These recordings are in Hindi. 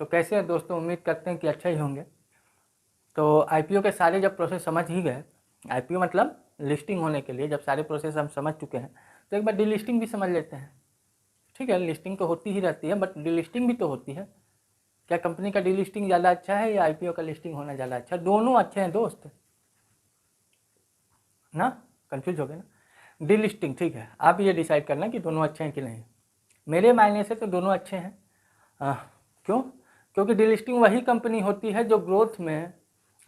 तो कैसे हैं दोस्तों, उम्मीद करते हैं कि अच्छा ही होंगे। तो आईपीओ के सारे जब प्रोसेस समझ ही गए, आईपीओ मतलब लिस्टिंग होने के लिए जब सारे प्रोसेस हम समझ चुके हैं, तो एक बार डीलिस्टिंग भी समझ लेते हैं। ठीक है, लिस्टिंग तो होती ही रहती है, बट डीलिस्टिंग भी तो होती है। क्या कंपनी का डीलिस्टिंग ज़्यादा अच्छा है या आईपीओ का लिस्टिंग होना ज़्यादा अच्छा है? दोनों अच्छे हैं दोस्त ना, कंफ्यूज हो गए ना। डीलिस्टिंग ठीक है, आप ये डिसाइड करना कि दोनों अच्छे हैं कि नहीं। मेरे मायने से तो दोनों अच्छे हैं। आ, क्यों? क्योंकि डीलिस्टिंग वही कंपनी होती है जो ग्रोथ में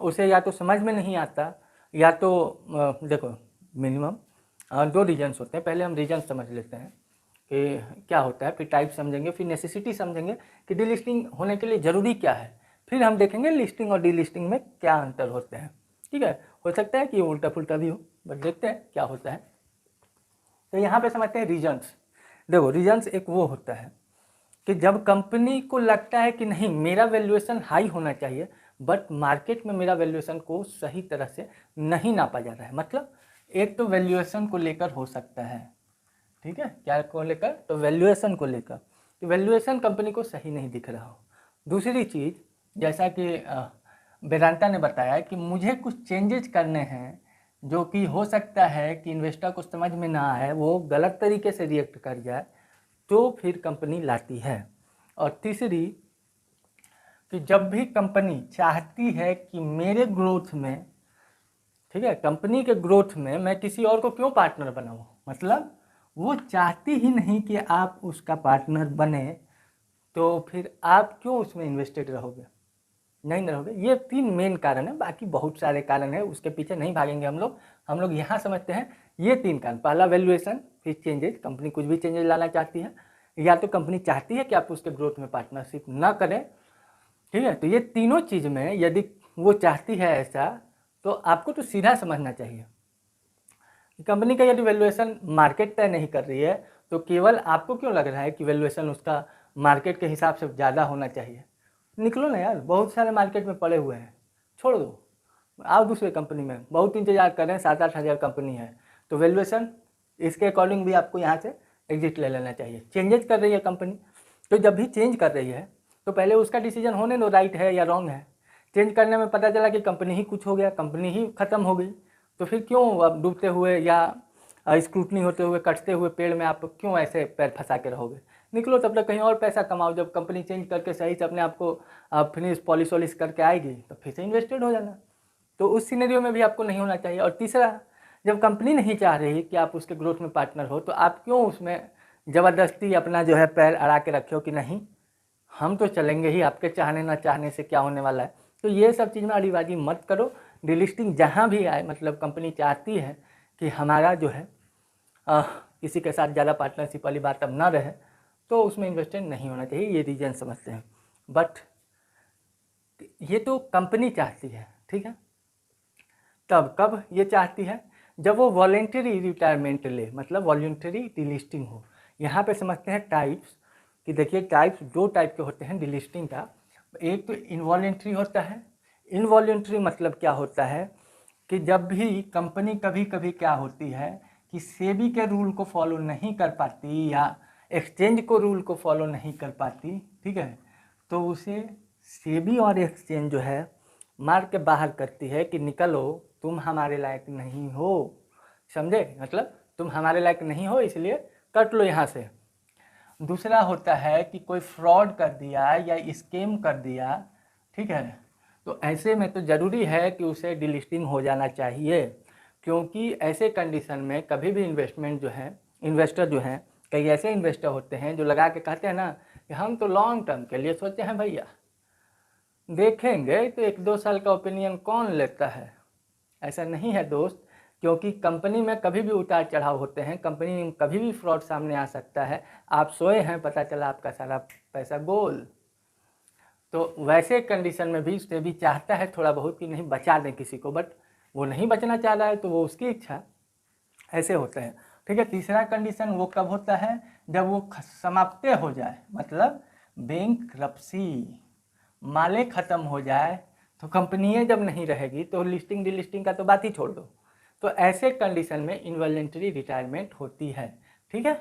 उसे या तो समझ में नहीं आता, या तो देखो मिनिमम दो रीजन्स होते हैं। पहले हम रीजन समझ लेते हैं कि क्या होता है, फिर टाइप समझेंगे, फिर नेसेसिटी समझेंगे कि डीलिस्टिंग होने के लिए ज़रूरी क्या है, फिर हम देखेंगे लिस्टिंग और डीलिस्टिंग में क्या अंतर होते हैं। ठीक है, हो सकता है कि उल्टा पुल्टा भी हो, बट देखते हैं क्या होता है। तो यहाँ पे समझते हैं रीजन्स। देखो रीजन्स एक वो होता है कि जब कंपनी को लगता है कि नहीं मेरा वैल्यूएशन हाई होना चाहिए, बट मार्केट में मेरा वैल्यूएशन को सही तरह से नहीं नापा जा रहा है। मतलब एक तो वैल्यूएशन को लेकर हो सकता है, ठीक है, क्या को लेकर, तो वैल्यूएशन को लेकर कि वैल्यूएशन कंपनी को सही नहीं दिख रहा हो। दूसरी चीज़, जैसा कि वेदांता ने बताया कि मुझे कुछ चेंजेस करने हैं जो कि हो सकता है कि इन्वेस्टर को समझ में ना आए, वो गलत तरीके से रिएक्ट कर जाए, तो फिर कंपनी लाती है। और तीसरी कि जब भी कंपनी चाहती है कि मेरे ग्रोथ में, ठीक है, कंपनी के ग्रोथ में मैं किसी और को क्यों पार्टनर बनाऊं, मतलब वो चाहती ही नहीं कि आप उसका पार्टनर बने, तो फिर आप क्यों उसमें इन्वेस्टेड रहोगे, नहीं रहोगे। ये 3 मेन कारण है, बाकी बहुत सारे कारण है, उसके पीछे नहीं भागेंगे हम लोग यहाँ समझते हैं ये 3 कारण। पहला वैल्यूएशन, फिर चेंजेस, कंपनी कुछ भी चेंजेस लाना चाहती है, या तो कंपनी चाहती है कि आप उसके ग्रोथ में पार्टनरशिप ना करें। ठीक है, तो ये तीनों चीज़ में यदि वो चाहती है ऐसा, तो आपको तो सीधा समझना चाहिए कि कंपनी का यदि वैल्यूएशन मार्केट तय नहीं कर रही है, तो केवल आपको क्यों लग रहा है कि वैल्यूएशन उसका मार्केट के हिसाब से ज़्यादा होना चाहिए। निकलो ना यार, बहुत सारे मार्केट में पड़े हुए हैं, छोड़ दो, आओ दूसरे कंपनी में। बहुत इंतजार कर रहे हैं, 7-8 हज़ार कंपनी है, तो वैल्यूएशन इसके अकॉर्डिंग भी आपको यहाँ से एग्जिट ले लेना चाहिए। चेंजेस कर रही है कंपनी, तो जब भी चेंज कर रही है तो पहले उसका डिसीजन होने दो, राइट है या रॉन्ग है। चेंज करने में पता चला कि कंपनी ही कुछ हो गया, कंपनी ही ख़त्म हो गई, तो फिर क्यों अब डूबते हुए या स्क्रूटनी होते हुए, कटते हुए पेड़ में आप क्यों ऐसे पैर फंसा के रहोगे। निकलो, तब तक कहीं और पैसा कमाओ। जब कंपनी चेंज करके सही से अपने आप को फिनिश पॉलिश वॉलिश करके आएगी, तो फिर से इन्वेस्टेड हो जाना। तो उस सिनेरियो में भी आपको नहीं होना चाहिए। और तीसरा, जब कंपनी नहीं चाह रही कि आप उसके ग्रोथ में पार्टनर हो, तो आप क्यों उसमें ज़बरदस्ती अपना जो है पैर अड़ा के रखे हो कि नहीं हम तो चलेंगे ही, आपके चाहने ना चाहने से क्या होने वाला है। तो ये सब चीज़ में अड़ीबाजी मत करो। डीलिस्टिंग जहाँ भी आए, मतलब कंपनी चाहती है कि हमारा जो है किसी के साथ ज़्यादा पार्टनरशिप वाली बात अब ना रहे, तो उसमें इन्वेस्टेड नहीं होना चाहिए। ये रीजन समझते हैं, बट ये तो कंपनी चाहती है, ठीक है। तब कब ये चाहती है, जब वो वॉलेंटरी रिटायरमेंट ले, मतलब वॉलेंटरी डिलिस्टिंग हो। यहाँ पे समझते हैं टाइप्स कि देखिए टाइप्स 2 टाइप के होते हैं डिलिस्टिंग का। एक तो इनवॉलेंट्री होता है। इनवॉलेंट्री मतलब क्या होता है कि जब भी कंपनी कभी कभी क्या होती है कि सेबी के रूल को फॉलो नहीं कर पाती या एक्सचेंज को रूल को फॉलो नहीं कर पाती, ठीक है, तो उसे सेबी और एक्सचेंज जो है मार के बाहर करती है कि निकलो, तुम हमारे लायक नहीं हो। समझे, मतलब तुम हमारे लायक नहीं हो, इसलिए कट लो यहाँ से। दूसरा होता है कि कोई फ्रॉड कर दिया या स्कैम कर दिया, ठीक है, तो ऐसे में तो ज़रूरी है कि उसे डिलिस्टिंग हो जाना चाहिए। क्योंकि ऐसे कंडीशन में कभी भी इन्वेस्टमेंट जो है, इन्वेस्टर जो हैं, कई ऐसे इन्वेस्टर होते हैं जो लगा के कहते हैं ना कि हम तो लॉन्ग टर्म के लिए सोचे हैं भैया, देखेंगे तो 1-2 साल का ओपिनियन कौन लेता है। ऐसा नहीं है दोस्त, क्योंकि कंपनी में कभी भी उतार चढ़ाव होते हैं, कंपनी में कभी भी फ्रॉड सामने आ सकता है। आप सोए हैं, पता चला आपका सारा पैसा गोल। तो वैसे कंडीशन में भी सेबी चाहता है थोड़ा बहुत कि नहीं बचा दें किसी को, बट वो नहीं बचना चाह रहा है, तो वो उसकी इच्छा। ऐसे होते हैं, ठीक है। तीसरा कंडीशन वो कब होता है, जब वो समाप्त हो जाए, मतलब बैंकरप्सी, माले ख़त्म हो जाए, तो कंपनी जब नहीं रहेगी तो लिस्टिंग डिलिस्टिंग का तो बात ही छोड़ दो। तो ऐसे कंडीशन में इनवॉलेंटरी रिटायरमेंट होती है, ठीक है।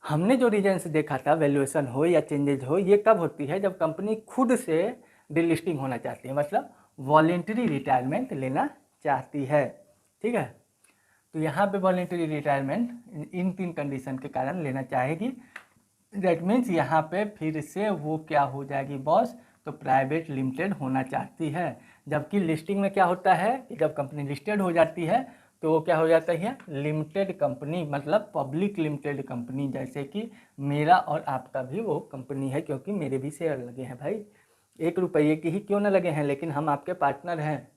हमने जो रीजन्स देखा था, वैल्यूएशन हो या चेंजेज हो, ये कब होती है जब कंपनी खुद से डिलिस्टिंग होना चाहती है, मतलब वॉलेंटरी रिटायरमेंट लेना चाहती है। ठीक है, तो यहाँ पे वॉलेंटरी रिटायरमेंट इन 3 कंडीशन के कारण लेना चाहेगी। दैट मीन्स यहाँ पे फिर से वो क्या हो जाएगी बॉस, तो प्राइवेट लिमिटेड होना चाहती है। जबकि लिस्टिंग में क्या होता है कि जब कंपनी लिस्टेड हो जाती है तो वो क्या हो जाता है, लिमिटेड कंपनी, मतलब पब्लिक लिमिटेड कंपनी। जैसे कि मेरा और आपका भी वो कंपनी है, क्योंकि मेरे भी शेयर लगे हैं भाई, 1 रुपये की ही क्यों ना लगे हैं, लेकिन हम आपके पार्टनर हैं,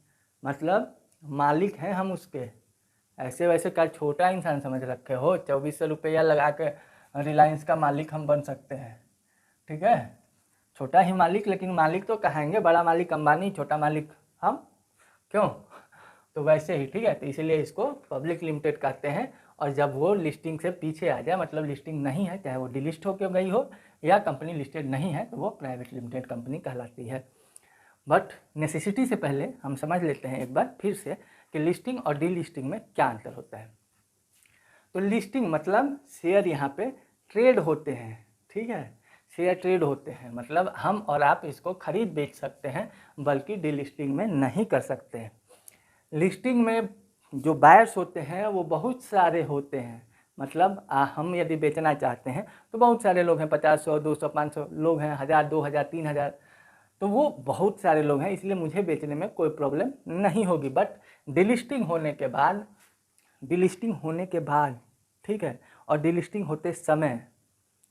मतलब मालिक हैं हम उसके। ऐसे वैसे क्या छोटा इंसान समझ रखे हो, 2400 रुपया लगा के रिलायंस का मालिक हम बन सकते हैं। ठीक है, छोटा ही मालिक, लेकिन मालिक तो कहेंगे, बड़ा मालिक अंबानी, छोटा मालिक हम, क्यों? तो वैसे ही, ठीक है, तो इसीलिए इसको पब्लिक लिमिटेड कहते हैं। और जब वो लिस्टिंग से पीछे आ जाए, मतलब लिस्टिंग नहीं है, चाहे वो डिलिस्ट होकर गई हो या कंपनी लिस्टेड नहीं है, तो वो प्राइवेट लिमिटेड कंपनी कहलाती है। बट नेसेसिटी से पहले हम समझ लेते हैं एक बार फिर से कि लिस्टिंग और डीलिस्टिंग में क्या अंतर होता है। तो लिस्टिंग मतलब शेयर यहाँ पे ट्रेड होते हैं। ठीक है, शेयर ट्रेड होते हैं, मतलब हम और आप इसको खरीद बेच सकते हैं, बल्कि डीलिस्टिंग में नहीं कर सकते हैं। लिस्टिंग में जो बायर्स होते हैं वो बहुत सारे होते हैं, मतलब हम यदि बेचना चाहते हैं तो बहुत सारे लोग हैं, 50, 100, 200, 500 लोग हैं, 1000, 2000, 3000, तो वो बहुत सारे लोग हैं, इसलिए मुझे बेचने में कोई प्रॉब्लम नहीं होगी। बट डिलिस्टिंग होने के बाद, डिलिस्टिंग होने के बाद, ठीक है, और डिलिस्टिंग होते समय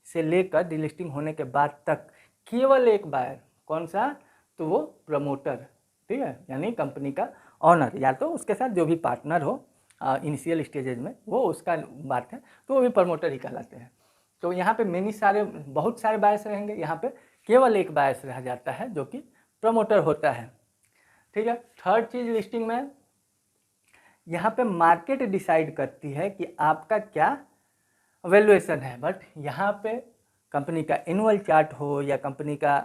से लेकर डिलिस्टिंग होने के बाद तक केवल एक बायर, कौन सा, तो वो प्रमोटर, ठीक है, यानी कंपनी का ऑनर, या तो उसके साथ जो भी पार्टनर हो इनिशियल स्टेजेज में, वो उसका बात है, तो वो भी प्रमोटर ही कहलाते हैं। तो यहाँ पे बहुत सारे बायर्स रहेंगे, यहाँ पे केवल एक बायर्स रह जाता है जो कि प्रमोटर होता है। ठीक है, थर्ड चीज लिस्टिंग में, यहाँ पे मार्केट डिसाइड करती है कि आपका क्या वैल्यूएशन है। बट यहाँ पे कंपनी का एनुअल चार्ट हो या कंपनी का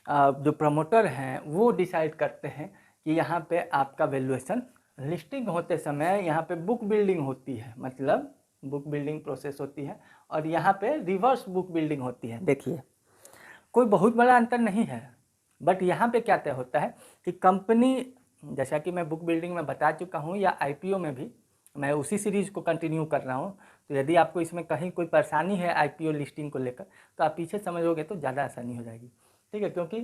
जो प्रमोटर हैं वो डिसाइड करते हैं कि यहाँ पे आपका वैल्यूएशन। लिस्टिंग होते समय यहाँ पे बुक बिल्डिंग होती है, मतलब बुक बिल्डिंग प्रोसेस होती है, और यहाँ पे रिवर्स बुक बिल्डिंग होती है। देखिए, कोई बहुत बड़ा अंतर नहीं है, बट यहाँ पे क्या तय होता है कि कंपनी, जैसा कि मैं बुक बिल्डिंग में बता चुका हूँ, या आईपीओ में भी मैं उसी सीरीज़ को कंटिन्यू कर रहा हूँ। तो यदि आपको इसमें कहीं कोई परेशानी है आईपीओ लिस्टिंग को लेकर, तो आप पीछे समझोगे तो ज़्यादा आसानी हो जाएगी। ठीक है, क्योंकि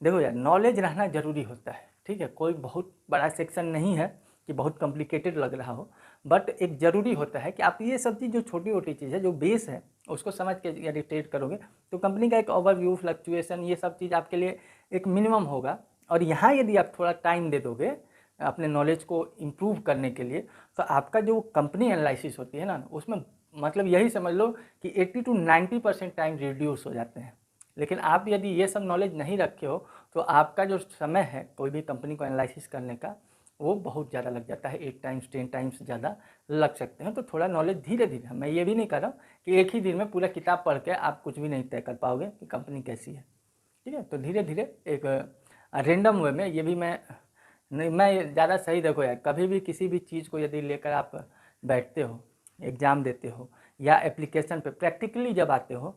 देखो यार, नॉलेज रहना ज़रूरी होता है। ठीक है, कोई बहुत बड़ा सेक्शन नहीं है कि बहुत कॉम्प्लिकेटेड लग रहा हो, बट एक ज़रूरी होता है कि आप ये सब चीज़, जो छोटी छोटी चीज़ है, जो बेस है, उसको समझ के यदि ट्रेड करोगे तो कंपनी का एक ओवरव्यू, फ्लक्चुएशन, ये सब चीज़ आपके लिए एक मिनिमम होगा। और यहाँ यदि आप थोड़ा टाइम दे दोगे अपने नॉलेज को इम्प्रूव करने के लिए, तो आपका जो कंपनी एनालिसिस होती है ना, उसमें मतलब यही समझ लो कि 80 to 90% टाइम रिड्यूस हो जाते हैं। लेकिन आप यदि ये सब नॉलेज नहीं रखे हो तो आपका जो समय है कोई भी कंपनी को एनालिसिस करने का, वो बहुत ज़्यादा लग जाता है, 8 टाइम्स 10 टाइम्स ज़्यादा लग सकते हैं। तो थोड़ा नॉलेज धीरे धीरे, मैं ये भी नहीं कर रहा हूँ कि एक ही दिन में पूरा किताब पढ़ के आप कुछ भी नहीं तय कर पाओगे कि कंपनी कैसी है। ठीक है, तो धीरे धीरे एक रेंडम वे में, ये भी मैं ज़्यादा सही, देखो यार, कभी भी किसी भी चीज़ को यदि लेकर आप बैठते हो, एग्ज़ाम देते हो, या एप्लीकेशन पे प्रैक्टिकली जब आते हो,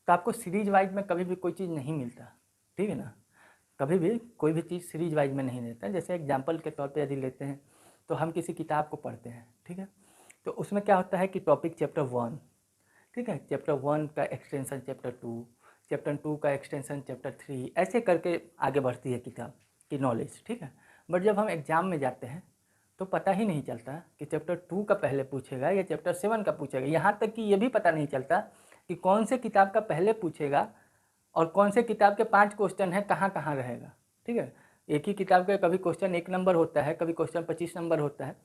तो आपको सीरीज वाइज में कभी भी कोई चीज़ नहीं मिलता। ठीक है ना, कभी भी कोई भी चीज़ सीरीज वाइज में नहीं रहता। जैसे एग्जाम्पल के तौर पे यदि लेते हैं, तो हम किसी किताब को पढ़ते हैं, ठीक है, तो उसमें क्या होता है कि टॉपिक चैप्टर 1, ठीक है, चैप्टर 1 का एक्सटेंशन चैप्टर 2, चैप्टर 2 का एक्सटेंशन चैप्टर 3, ऐसे करके आगे बढ़ती है किताब की नॉलेज। ठीक है, बट जब हम एग्ज़ाम में जाते हैं तो पता ही नहीं चलता कि चैप्टर 2 का पहले पूछेगा या चैप्टर 7 का पूछेगा। यहाँ तक कि ये भी पता नहीं चलता कि कौन से किताब का पहले पूछेगा और कौन से किताब के 5 क्वेश्चन हैं, कहाँ कहाँ रहेगा। ठीक है, एक ही किताब का कभी क्वेश्चन 1 नंबर होता है, कभी क्वेश्चन 25 नंबर होता है।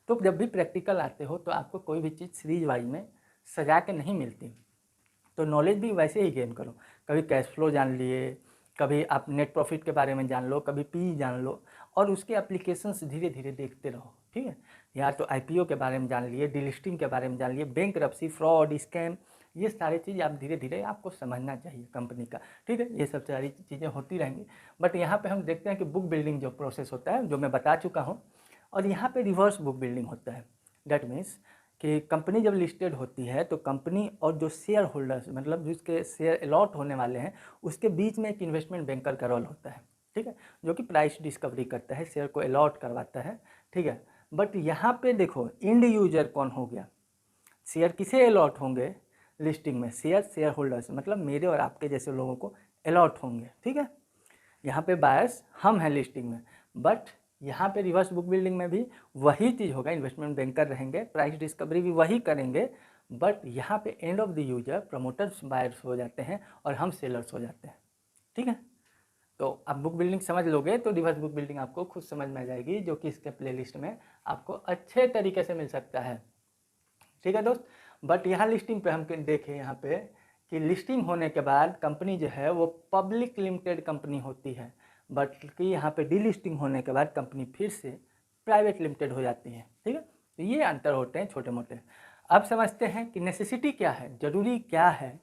तो जब भी प्रैक्टिकल आते हो तो आपको कोई भी चीज़ सीरीज वाइज में सजा के नहीं मिलती। तो नॉलेज भी वैसे ही गेन करो, कभी कैश फ्लो जान लिए, कभी आप नेट प्रॉफिट के बारे में जान लो, कभी पी जान लो, और उसके एप्लीकेशंस धीरे धीरे देखते रहो। ठीक है, या तो आईपीओ के बारे में जान लिए, डिलिस्टिंग के बारे में जान लिए, बैंकरप्सी, फ्रॉड, स्कैम, ये सारी चीज़ आप धीरे धीरे आपको समझना चाहिए कंपनी का। ठीक है, ये सब सारी चीज़ें होती रहेंगी। बट यहाँ पे हम देखते हैं कि बुक बिल्डिंग जो प्रोसेस होता है, जो मैं बता चुका हूँ, और यहाँ पे रिवर्स बुक बिल्डिंग होता है। दैट मीन्स कि कंपनी जब लिस्टेड होती है तो कंपनी और जो शेयर होल्डर्स मतलब जिसके शेयर अलॉट होने वाले हैं उसके बीच में एक इन्वेस्टमेंट बैंकर का रोल होता है, ठीक है, जो कि प्राइस डिस्कवरी करता है, शेयर को अलॉट करवाता है, ठीक है। बट यहाँ पे देखो इंड यूजर कौन हो गया, शेयर किसे अलॉट होंगे लिस्टिंग में, शेयर होल्डर्स मतलब मेरे और आपके जैसे लोगों को अलॉट होंगे, ठीक है। यहाँ पे बायर्स हम हैं लिस्टिंग में, बट यहाँ पे रिवर्स बुक बिल्डिंग में भी वही चीज़ होगा, इन्वेस्टमेंट बैंकर रहेंगे, प्राइस डिस्कवरी भी वही करेंगे, बट यहाँ पे end of the user promoters buyers हो जाते हैं और हम सेलर्स हो जाते हैं, ठीक है। तो आप बुक बिल्डिंग समझ लोगे तो रिवर्स बुक बिल्डिंग आपको खुद समझ में आ जाएगी, जो कि इसके प्लेलिस्ट में आपको अच्छे तरीके से मिल सकता है, ठीक है दोस्त। बट यहाँ लिस्टिंग पे हम देखें यहाँ पे कि लिस्टिंग होने के बाद कंपनी जो है वो पब्लिक लिमिटेड कंपनी होती है, बट कि यहाँ पे डीलिस्टिंग होने के बाद कंपनी फिर से प्राइवेट लिमिटेड हो जाती है, ठीक है। तो ये अंतर होते हैं छोटे मोटे। अब समझते हैं कि नेसेसिटी क्या है, ज़रूरी क्या है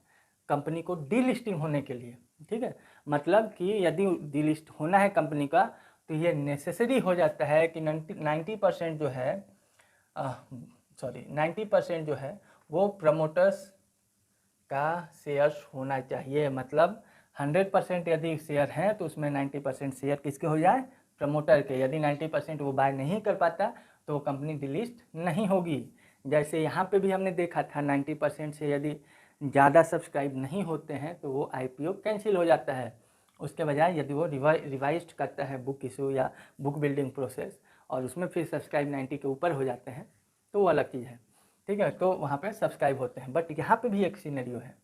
कंपनी को डीलिस्टिंग होने के लिए, ठीक है। मतलब कि यदि डीलिस्ट होना है कंपनी का तो ये नेसेसरी हो जाता है कि 90% जो है 90% जो है वो प्रमोटर्स का शेयर्स होना चाहिए। मतलब 100% यदि शेयर हैं तो उसमें 90% शेयर किसके हो जाए, प्रमोटर के। यदि 90% वो बाय नहीं कर पाता तो कंपनी डिलिस्ट नहीं होगी। जैसे यहाँ पे भी हमने देखा था 90% से यदि ज़्यादा सब्सक्राइब नहीं होते हैं तो वो IPO कैंसिल हो जाता है। उसके बजाय यदि वो रिवाइज करता है बुक इशू या बुक बिल्डिंग प्रोसेस और उसमें फिर सब्सक्राइब 90 के ऊपर हो जाते हैं तो वो अलग चीज़ है, ठीक है। तो वहाँ पे सब्सक्राइब होते हैं। बट यहाँ पे भी एक सिनेरियो है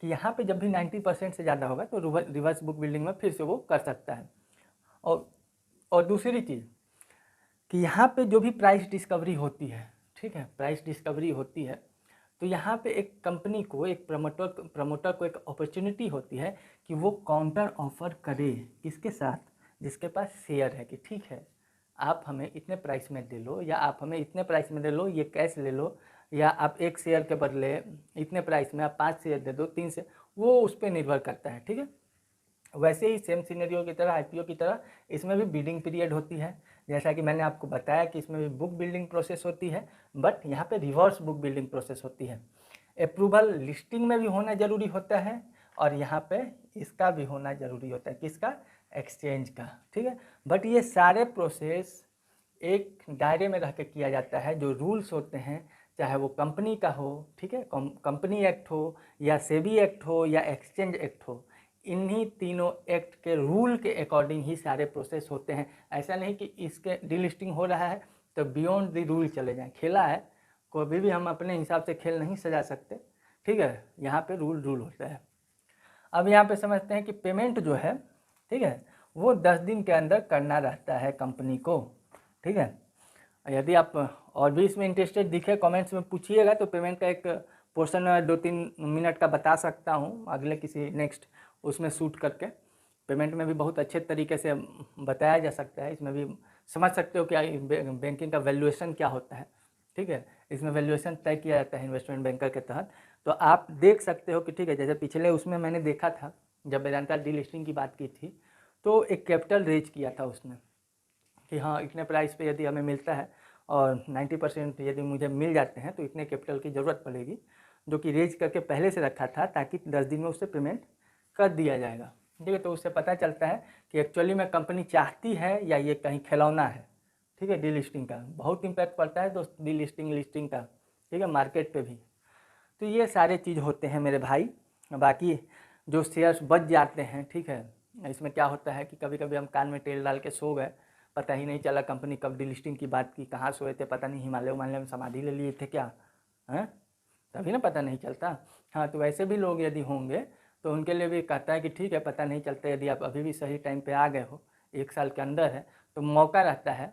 कि यहाँ पे जब भी 90% से ज़्यादा होगा तो रिवर्स बुक बिल्डिंग में फिर से वो कर सकता है। और दूसरी चीज़ कि यहाँ पे जो भी प्राइस डिस्कवरी होती है, ठीक है, प्राइस डिस्कवरी होती है तो यहाँ पे एक कंपनी को, एक प्रमोटर को एक अपॉर्चुनिटी होती है कि वो काउंटर ऑफर करे किसके साथ, जिसके पास शेयर है, कि ठीक है आप हमें इतने प्राइस में दे लो या आप हमें इतने प्राइस में दे लो, ये कैश ले लो, या आप एक शेयर के बदले इतने प्राइस में आप 5 शेयर दे दो, 3 शेयर, वो उस पर निर्भर करता है, ठीक है। वैसे ही सेम सिनेरियो की तरह IPO की तरह इसमें भी बिडिंग पीरियड होती है, जैसा कि मैंने आपको बताया कि इसमें भी बुक बिल्डिंग प्रोसेस होती है, बट यहाँ पे रिवर्स बुक बिल्डिंग प्रोसेस होती है। अप्रूवल लिस्टिंग में भी होना ज़रूरी होता है और यहाँ पे इसका भी होना ज़रूरी होता है, किसका, एक्सचेंज का, ठीक है। बट ये सारे प्रोसेस एक दायरे में रह के किया जाता है। जो रूल्स होते हैं, चाहे वो कंपनी का हो, ठीक है, कंपनी एक्ट हो या सेबी एक्ट हो या एक्सचेंज एक्ट हो, इन्हीं तीनों एक्ट के रूल के अकॉर्डिंग ही सारे प्रोसेस होते हैं। ऐसा नहीं कि इसके डीलिस्टिंग हो रहा है तो बियॉन्ड द रूल चले जाएं। खेला है, कभी भी हम अपने हिसाब से खेल नहीं सजा सकते, ठीक है। यहाँ पे रूल होता है। अब यहाँ पे समझते हैं कि पेमेंट जो है, ठीक है, वो 10 दिन के अंदर करना रहता है कंपनी को, ठीक है। यदि आप और भी इसमें इंटरेस्टेड दिखे कमेंट्स में पूछिएगा तो पेमेंट का एक पोर्शन 2-3 मिनट का बता सकता हूँ अगले किसी नेक्स्ट उसमें शूट करके। पेमेंट में भी बहुत अच्छे तरीके से बताया जा सकता है, इसमें भी समझ सकते हो क्या बैंकिंग का वैल्यूएशन क्या होता है, ठीक है। इसमें वैल्यूएशन तय किया जाता है इन्वेस्टमेंट बैंकर के तहत। तो आप देख सकते हो कि ठीक है, जैसे पिछले उसमें मैंने देखा था जब वेदांता डीलिस्टिंग की बात की थी तो एक कैपिटल रेज किया था उसने कि हाँ इतने प्राइस पे यदि हमें मिलता है और 90% यदि मुझे मिल जाते हैं तो इतने कैपिटल की ज़रूरत पड़ेगी, जो कि रेज करके पहले से रखा था ताकि 10 दिन में उससे पेमेंट कर दिया जाएगा, ठीक है। तो उससे पता चलता है कि एक्चुअली में कंपनी चाहती है या ये कहीं खिलौना है, ठीक है। डीलिस्टिंग का बहुत इम्पैक्ट पड़ता है दोस्त, डीलिस्टिंग लिस्टिंग का, ठीक है, मार्केट पे भी। तो ये सारे चीज़ होते हैं मेरे भाई। बाकी जो शेयर्स बच जाते हैं, ठीक है, इसमें क्या होता है कि कभी कभी हम कान में तेल डाल के सो गए, पता ही नहीं चला कंपनी कब डीलिस्टिंग की बात की, कहाँ सोए थे, पता नहीं हिमालय में समाधि ले लिए थे क्या, हैं, तभी ना पता नहीं चलता। हाँ, तो वैसे भी लोग यदि होंगे तो उनके लिए भी कहता है कि ठीक है, पता नहीं चलता, यदि आप अभी भी सही टाइम पे आ गए हो, 1 साल के अंदर है, तो मौका रहता है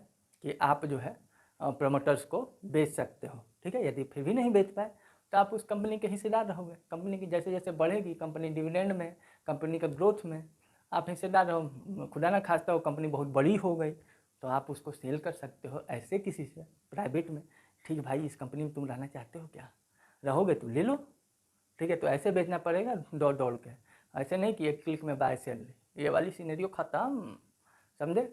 कि आप जो है प्रमोटर्स को बेच सकते हो, ठीक है। यदि फिर भी नहीं बेच पाए तो आप उस कंपनी के हिस्सेदार रहोगे। कंपनी की जैसे जैसे बढ़ेगी कंपनी, डिविडेंड में, कंपनी का ग्रोथ में आप हिस्सेदार रहो। खुदा ना खास्ता हो कंपनी बहुत बड़ी हो गई तो आप उसको सेल कर सकते हो ऐसे किसी से प्राइवेट में, ठीक है भाई, इस कंपनी में तुम रहना चाहते हो क्या, रहोगे तो ले लो, ठीक है। तो ऐसे बेचना पड़ेगा दौड़ दौड़ के, ऐसे नहीं कि एक क्लिक में बाय सेल, ये वाली सिनेरियो ख़त्म, समझे।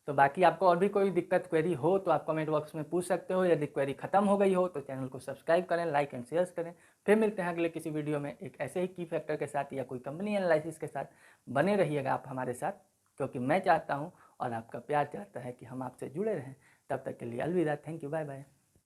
तो बाकी आपको और भी कोई दिक्कत क्वेरी हो तो आप कमेंट बॉक्स में पूछ सकते हो। यदि क्वेरी खत्म हो गई हो तो चैनल को सब्सक्राइब करें, लाइक एंड शेयर करें। फिर मिलते हैं अगले किसी वीडियो में एक ऐसे ही की फैक्टर के साथ या कोई कंपनी एनालिसिस के साथ। बने रहिएगा आप हमारे साथ, क्योंकि मैं चाहता हूँ और आपका प्यार चाहता है कि हम आपसे जुड़े रहें। तब तक के लिए अलविदा, थैंक यू, बाय बाय।